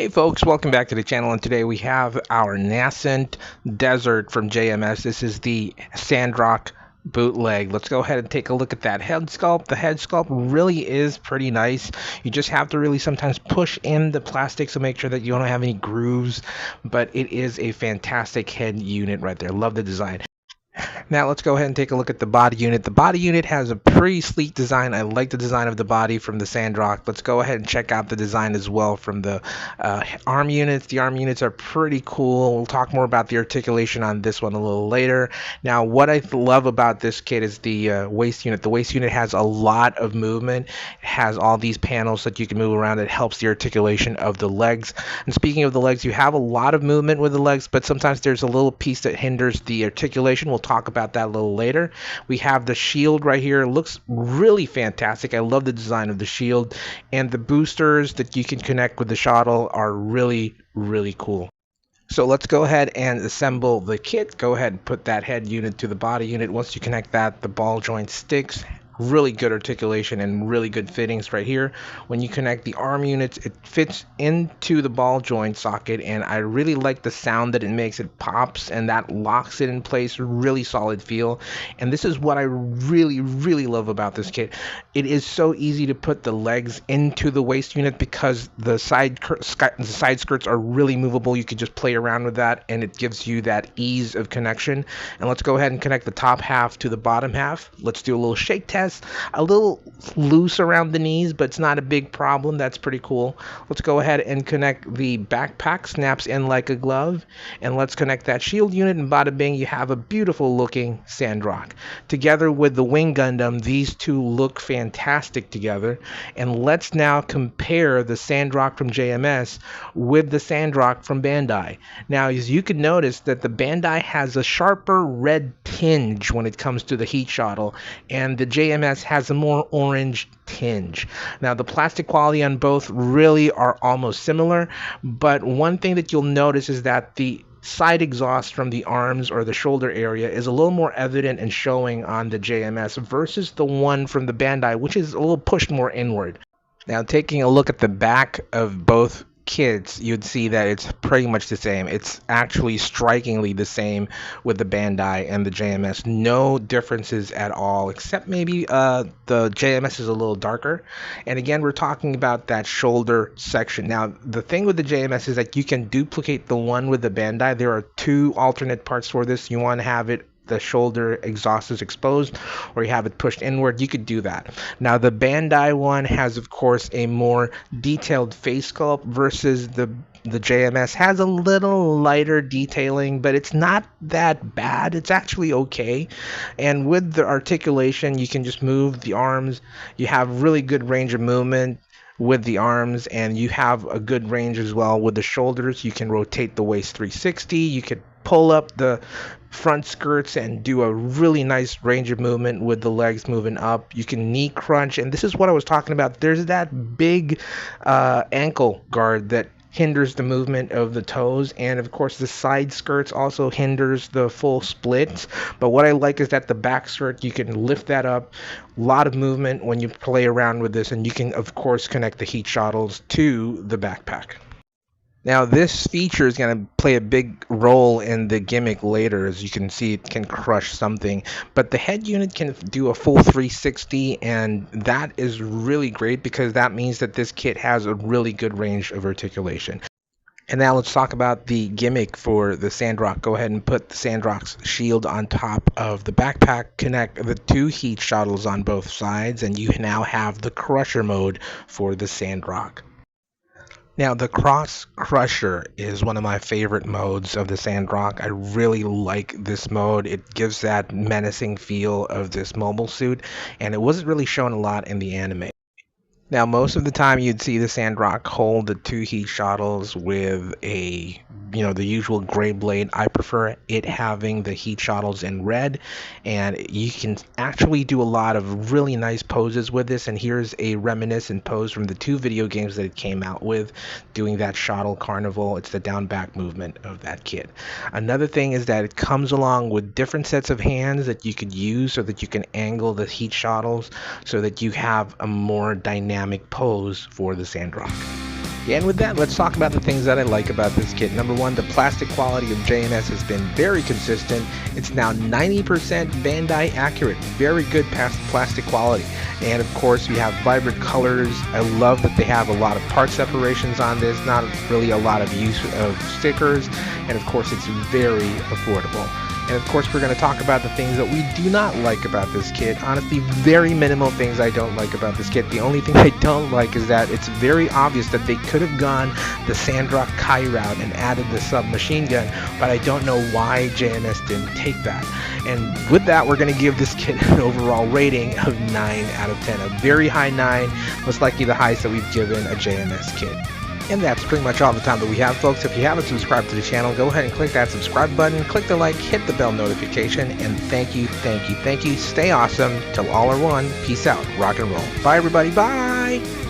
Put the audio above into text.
Hey folks, welcome back to the channel, and today we have our Nascent Desert from JMS. This is the Sandrock Bootleg. Let's go ahead and take a look at that head sculpt. The head sculpt really is pretty nice. You just have to really sometimes push in the plastic to make sure that you don't have any grooves, but it is a fantastic head unit right there. Love the design. Now let's go ahead and take a look at the body unit. The body unit has a pretty sleek design. I like the design of the body from the Sandrock. Let's go ahead and check out the design as well from the arm units. The arm units are pretty cool. We'll talk more about the articulation on this one a little later. Now what I love about this kit is the waist unit. The waist unit has a lot of movement. It has all these panels that you can move around. It helps the articulation of the legs. And speaking of the legs, you have a lot of movement with the legs, but sometimes there's a little piece that hinders the articulation. We'll talk about that a little later. We have the shield right here. It looks really fantastic. I love the design of the shield, and the boosters that you can connect with the shuttle are really cool. So let's go ahead and assemble the kit. Go ahead and put that head unit to the body unit. Once you connect that, the ball joint sticks. Really good articulation and really good fittings right here. When you connect the arm units, it fits into the ball joint socket, and I really like the sound that it makes. It pops and that locks it in place. Really solid feel, and this is what I really love about this kit. It is so easy to put the legs into the waist unit because the side skirts are really movable. You could just play around with that, and it gives you that ease of connection. And let's go ahead and connect the top half to the bottom half. Let's do a little shake test. A little loose around the knees, but it's not a big problem. That's pretty cool. Let's go ahead and connect the backpack. Snaps in like a glove. And let's connect that shield unit, and bada bing, you have a beautiful looking Sandrock. Together with the Wing Gundam, these two look fantastic together. And let's now compare the Sandrock from JMS with the Sandrock from Bandai. Now, as you can notice that the Bandai has a sharper red tinge when it comes to the heat shuttle, and the JMS has a more orange tinge. Now the plastic quality on both really are almost similar, but one thing that you'll notice is that the side exhaust from the arms or the shoulder area is a little more evident and showing on the JMS versus the one from the Bandai, which is a little pushed more inward. Now taking a look at the back of both kits, you'd see that it's pretty much the same. It's actually strikingly the same with the Bandai and the JMS. No differences at all, except maybe the JMS is a little darker. And again, we're talking about that shoulder section. Now, the thing with the JMS is that you can duplicate the one with the Bandai. There are two alternate parts for this. You want to have it the shoulder exhaust is exposed, or you have it pushed inward, you could do that. Now the Bandai one has, of course, a more detailed face sculpt versus the JMS has a little lighter detailing, but it's not that bad. It's actually okay. And with the articulation, you can just move the arms. You have really good range of movement with the arms, and you have a good range as well with the shoulders. You can rotate the waist 360. You could pull up the front skirts and do a really nice range of movement with the legs moving up. You can knee crunch, and this is what I was talking about. There's that big ankle guard that hinders the movement of the toes, and of course the side skirts also hinders the full splits. But what I like is that the back skirt, you can lift that up. A lot of movement when you play around with this, and you can of course connect the heat shuttles to the backpack. Now this feature is going to play a big role in the gimmick later. As you can see, it can crush something, but the head unit can do a full 360, and that is really great because that means that this kit has a really good range of articulation. And now let's talk about the gimmick for the Sandrock. Go ahead and put the Sandrock's shield on top of the backpack, connect the 2 heat shuttles on both sides, and you now have the crusher mode for the Sandrock. Now, the Cross Crusher is one of my favorite modes of the Sandrock. I really like this mode. It gives that menacing feel of this mobile suit, and it wasn't really shown a lot in the anime. Now, most of the time you'd see the Sandrock hold the 2 heat shuttles with a, the usual gray blade. I prefer it having the heat shuttles in red, and you can actually do a lot of really nice poses with this. And here's a reminiscent pose from the 2 video games that it came out with, doing that shuttle carnival. It's the down back movement of that kit. Another thing is that it comes along with different sets of hands that you could use so that you can angle the heat shuttles so that you have a more dynamic pose for the Sandrock. And with that, let's talk about the things that I like about this kit. Number one, the plastic quality of JMS has been very consistent. It's now 90% Bandai accurate. Very good plastic quality. And of course, we have vibrant colors. I love that they have a lot of part separations on this, not really a lot of use of stickers. And of course, it's very affordable. And of course, we're going to talk about the things that we do not like about this kit. Honestly, very minimal things I don't like about this kit. The only thing I don't like is that it's very obvious that they could have gone the Sandrock Kai route and added the submachine gun, but I don't know why JMS didn't take that. And with that, we're going to give this kit an overall rating of 9 out of 10. A very high 9, most likely the highest that we've given a JMS kit. And that's pretty much all the time that we have, folks. If you haven't subscribed to the channel, go ahead and click that subscribe button, click the like, hit the bell notification, and thank you, thank you, thank you. Stay awesome till all are one. Peace out. Rock and roll. Bye, everybody. Bye.